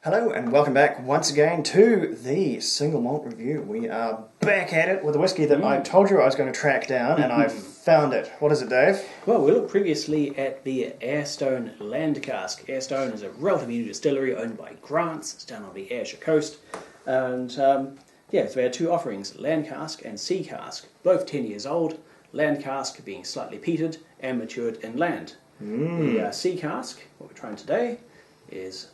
Hello and welcome back once again to the Single Malt Review. We are back at it with a whiskey that I told you I was going to track down, and I found it. What is it, Dave? Well, we looked previously at the Aerstone Land Cask. Aerstone is a relatively new distillery owned by Grants. It's down on the Ayrshire coast. And so we had two offerings, Land Cask and Sea Cask, both 10 years old. Land Cask being slightly peated and matured inland. The Sea Cask, what we're trying today, is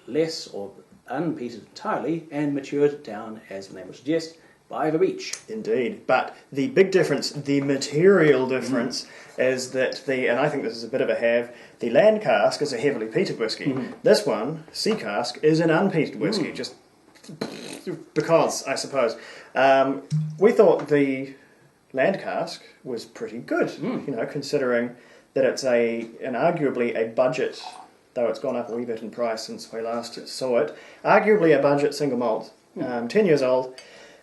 less or unpeated entirely and matured down, as the name would suggest, by the beach. Indeed, but the big difference, the material difference, is that and I think this is a bit of a have, the Land Cask is a heavily peated whiskey. This one, Sea Cask, is an unpeated whiskey, just because, I suppose. We thought the Land Cask was pretty good, considering that it's an arguably a budget, though it's gone up a wee bit in price since we last saw it, arguably a budget single malt, 10 years old.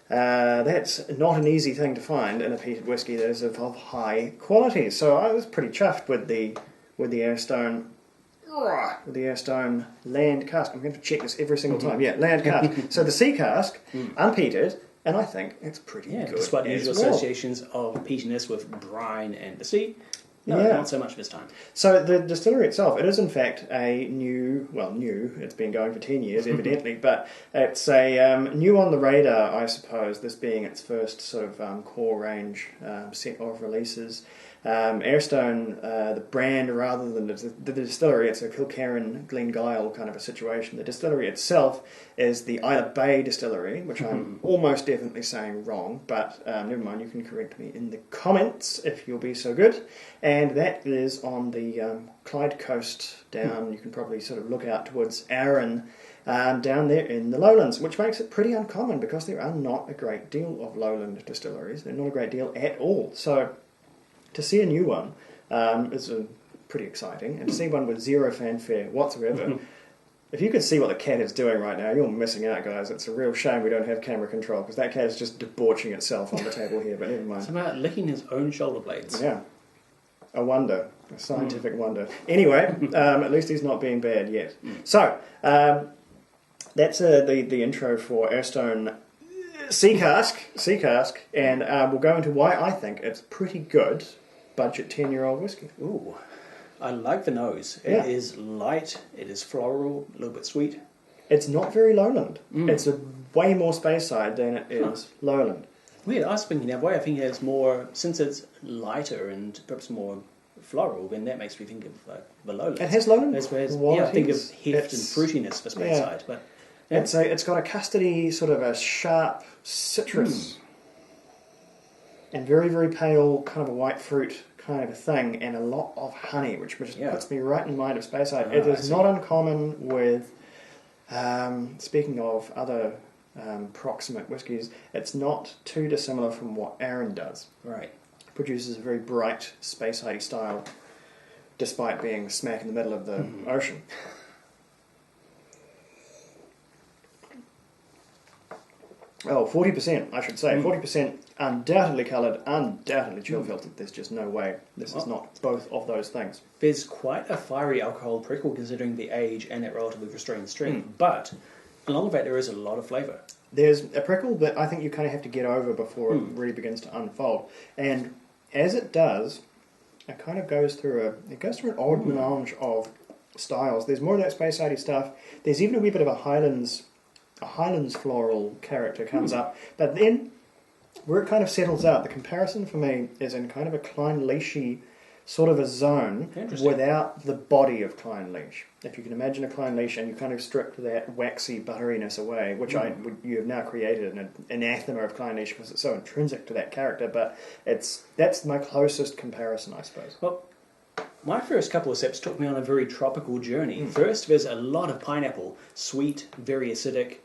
That's not an easy thing to find in a peated whiskey that is of high quality. So I was pretty chuffed with the Aerstone Land Cask. I'm going to check this every single time. Yeah, Land Cask. So the Sea Cask, unpeated, and I think it's pretty good. Despite the usual associations of peatiness with brine and the sea. Not so much this time. So the distillery itself, it is in fact a new, it's been going for 10 years evidently, but it's a new on the radar, I suppose, this being its first sort of core range set of releases. Aerstone, the brand rather than the distillery, it's a Kilkerran, Glengyle kind of a situation. The distillery itself is the Ailsa Bay distillery, which I'm almost definitely saying wrong, but never mind, you can correct me in the comments if you'll be so good. And that is on the Clyde coast down, you can probably sort of look out towards Arran, down there in the lowlands, which makes it pretty uncommon because there are not a great deal of lowland distilleries. They're not a great deal at all. So to see a new one is pretty exciting, and to see one with zero fanfare whatsoever. If you could see what the cat is doing right now, you're missing out, guys. It's a real shame we don't have camera control, because that cat is just debauching itself on the table here, but never mind. It's about licking his own shoulder blades. Yeah. A wonder. A scientific wonder. Anyway, at least he's not being bad yet. So, that's the intro for Aerstone Sea Cask, and we'll go into why I think it's pretty good budget 10-year-old whiskey. Ooh, I like the nose. It is light, it is floral, a little bit sweet. It's not very lowland. It's a way more Speyside than it is lowland. Weird, I was thinking that way. I think it's more, since it's lighter and perhaps more floral, then that makes me think of the lowlands. It has lowland? I think of heft and fruitiness for Speyside, but yeah. It's got a custardy, sort of a sharp citrus, and very, very pale, kind of a white fruit kind of a thing, and a lot of honey, which just puts me right in mind of Speyside. It is not uncommon with, speaking of other proximate whiskies, it's not too dissimilar from what Arran does. Right. It produces a very bright Speyside style, despite being smack in the middle of the ocean. Oh, 40%, I should say. 40% undoubtedly coloured, undoubtedly chill filtered. There's just no way. This is not both of those things. There's quite a fiery alcohol prickle considering the age and that relatively restrained strength, but along with that there is a lot of flavour. There's a prickle that I think you kind of have to get over before it really begins to unfold. And as it does, it kind of goes through an odd melange of styles. There's more of that Speyside stuff. There's even a wee bit of a Highlands floral character comes up, but then where it kind of settles out, the comparison for me is in kind of a Clynelish sort of a zone without the body of Clynelish. If you can imagine a Clynelish and you kind of strip that waxy butteriness away, which you have now created an anathema of Clynelish because it's so intrinsic to that character, but that's my closest comparison, I suppose. Well, my first couple of sips took me on a very tropical journey. First, there's a lot of pineapple, sweet, very acidic,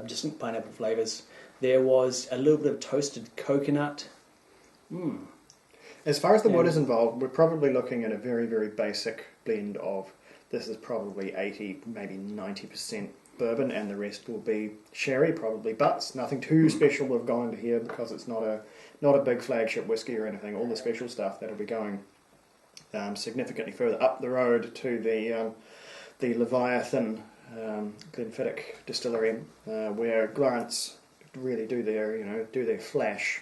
distinct pineapple flavours. There was a little bit of toasted coconut. As far as the wood is involved, we're probably looking at a very, very basic blend of, this is probably 80, maybe 90% bourbon, and the rest will be sherry, probably butts. Nothing too special we've gone to here because it's not a big flagship whiskey or anything. All the special stuff that'll be going significantly further up the road to the Leviathan Glenfiddich distillery, where Grants really do their flash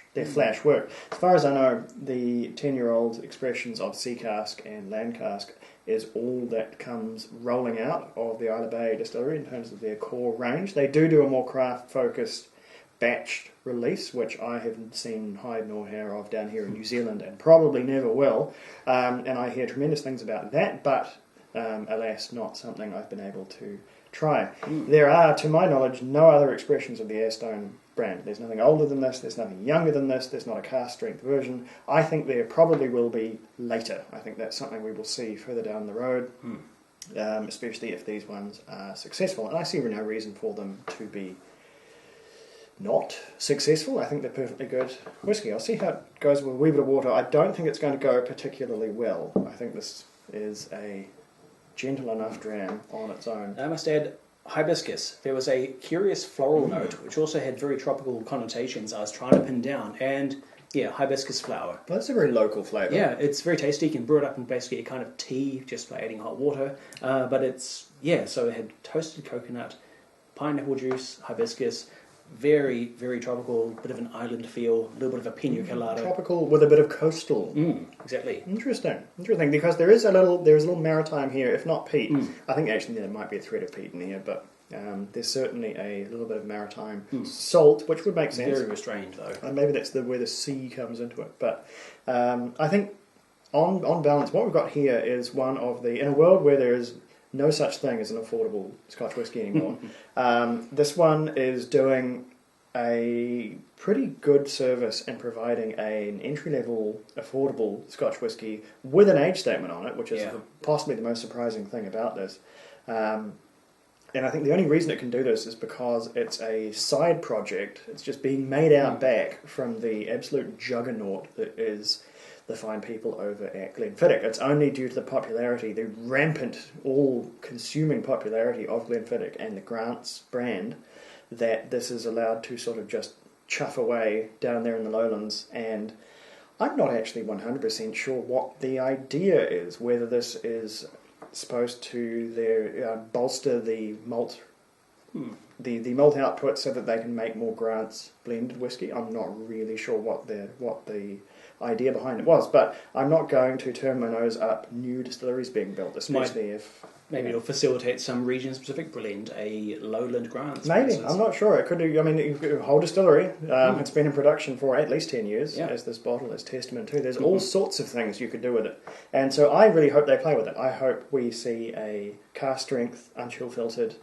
work. As far as I know, the 10-year-old expressions of Sea Cask and Land Cask is all that comes rolling out of the Ailsa Bay distillery in terms of their core range. They do a more craft-focused batched release, which I haven't seen hide nor hair of down here in New Zealand, and probably never will. And I hear tremendous things about that, but alas, not something I've been able to try. There are, to my knowledge, no other expressions of the Aerstone brand. There's nothing older than this, there's nothing younger than this, there's not a cask strength version. I think there probably will be later. I think that's something we will see further down the road, especially if these ones are successful. And I see no reason for them to be not successful. I think they're perfectly good whiskey. I'll see how it goes with a wee bit of water. I don't think it's going to go particularly well. I think this is a gentle enough dram on its own. I must add, hibiscus. There was a curious floral note, which also had very tropical connotations I was trying to pin down. And yeah, hibiscus flower. Well, that's a very local flavour. Yeah, it's very tasty. You can brew it up in basically a kind of tea just by adding hot water. But it's, so it had toasted coconut, pineapple juice, hibiscus, very, very tropical, bit of an island feel, a little bit of a pina colada. Tropical with a bit of coastal. Exactly. Interesting, because there is a little maritime here, if not peat. I think actually there might be a thread of peat in here, but there's certainly a little bit of maritime salt, which would make sense. Very restrained though. And maybe that's where the sea comes into it. But I think on balance, what we've got here is one of the, in a world where there is no such thing as an affordable Scotch whisky anymore. This one is doing a pretty good service in providing an entry-level, affordable Scotch whisky with an age statement on it, which is possibly the most surprising thing about this. And I think the only reason it can do this is because it's a side project. It's just being made out back from the absolute juggernaut that is the fine people over at Glenfiddich. It's only due to the popularity, the rampant, all-consuming popularity of Glenfiddich and the Grants brand, that this is allowed to sort of just chuff away down there in the lowlands. And I'm not actually 100% sure what the idea is, whether this is supposed to bolster the malt the malt output so that they can make more Grants blended whiskey. I'm not really sure what the idea behind it was, but I'm not going to turn my nose up new distilleries being built, especially if maybe it'll facilitate some region-specific blend, a lowland Grants. Maybe, I'm not sure. It could do. I mean, you've got a whole distillery. It's been in production for at least 10 years, as this bottle is testament to. There's all sorts of things you could do with it, and so I really hope they play with it. I hope we see a cask strength, unchill filtered,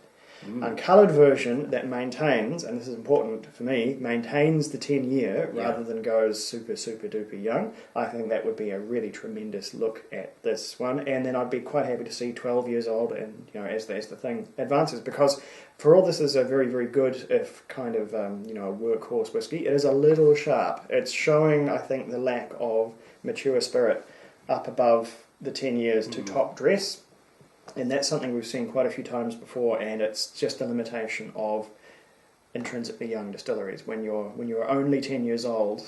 uncoloured version that maintains, and this is important for me, maintains the 10-year rather than goes super, super duper young. I think that would be a really tremendous look at this one, and then I'd be quite happy to see 12 years old and as the thing advances, because for all this is a very, very good, if kind of a workhorse whiskey, it is a little sharp. It's showing, I think, the lack of mature spirit up above the 10 years to top dress. And that's something we've seen quite a few times before, and it's just a limitation of intrinsically young distilleries. When you're only 10 years old,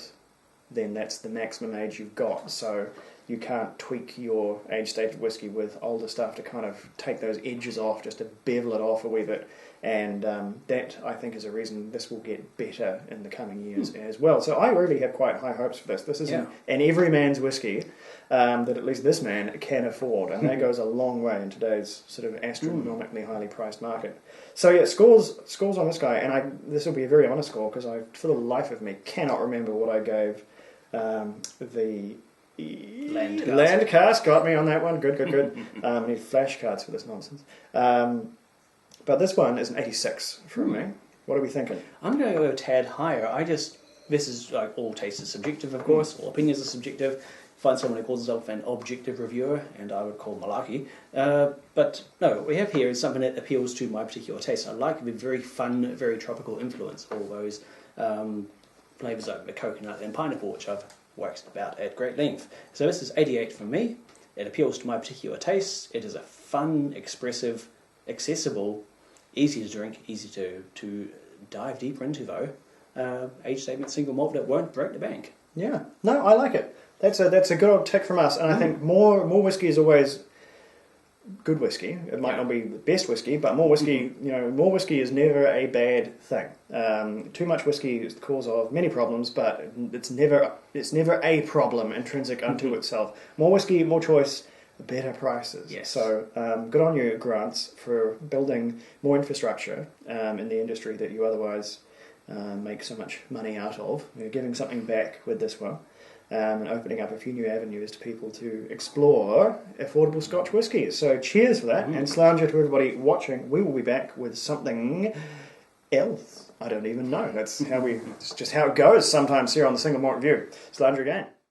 then that's the maximum age you've got. So you can't tweak your age-stated whiskey with older stuff to kind of take those edges off, just to bevel it off a wee bit. And that, I think, is a reason this will get better in the coming years as well. So I really have quite high hopes for this. This is an everyman's whiskey that at least this man can afford, and that goes a long way in today's sort of astronomically highly priced market. So yeah, scores on this guy, and this will be a very honest score, because I, for the life of me, cannot remember what I gave the Land Cask. Got me on that one. Good. I need flashcards for this nonsense. But this one is an 86 from me. What are we thinking? I'm going to go a tad higher. This is like, all taste is subjective, of course. All opinions are subjective. Find someone who calls himself an objective reviewer, and I would call malarkey. But no, what we have here is something that appeals to my particular taste. I like the very fun, very tropical influence, all those flavours like the coconut and pineapple, which I've waxed about at great length. So this is 88 from me. It appeals to my particular taste. It is a fun, expressive, accessible, easy to drink, easy to dive deeper into, though. Age statement single malt that won't break the bank. Yeah, no, I like it. That's a good old tick from us, and I think more whiskey is always good whiskey. It might not be the best whiskey, but more whiskey, more whiskey is never a bad thing. Too much whiskey is the cause of many problems, but it's never a problem intrinsic unto itself. More whiskey, more choice, better prices. Yes. So good on you, Grants, for building more infrastructure in the industry that you otherwise make so much money out of. You're giving something back with this one. And opening up a few new avenues to people to explore affordable Scotch whiskies. So cheers for that, and Slanger to everybody watching. We will be back with something else. I don't even know. It's just how it goes sometimes here on the Single Malt Review. Slanger again.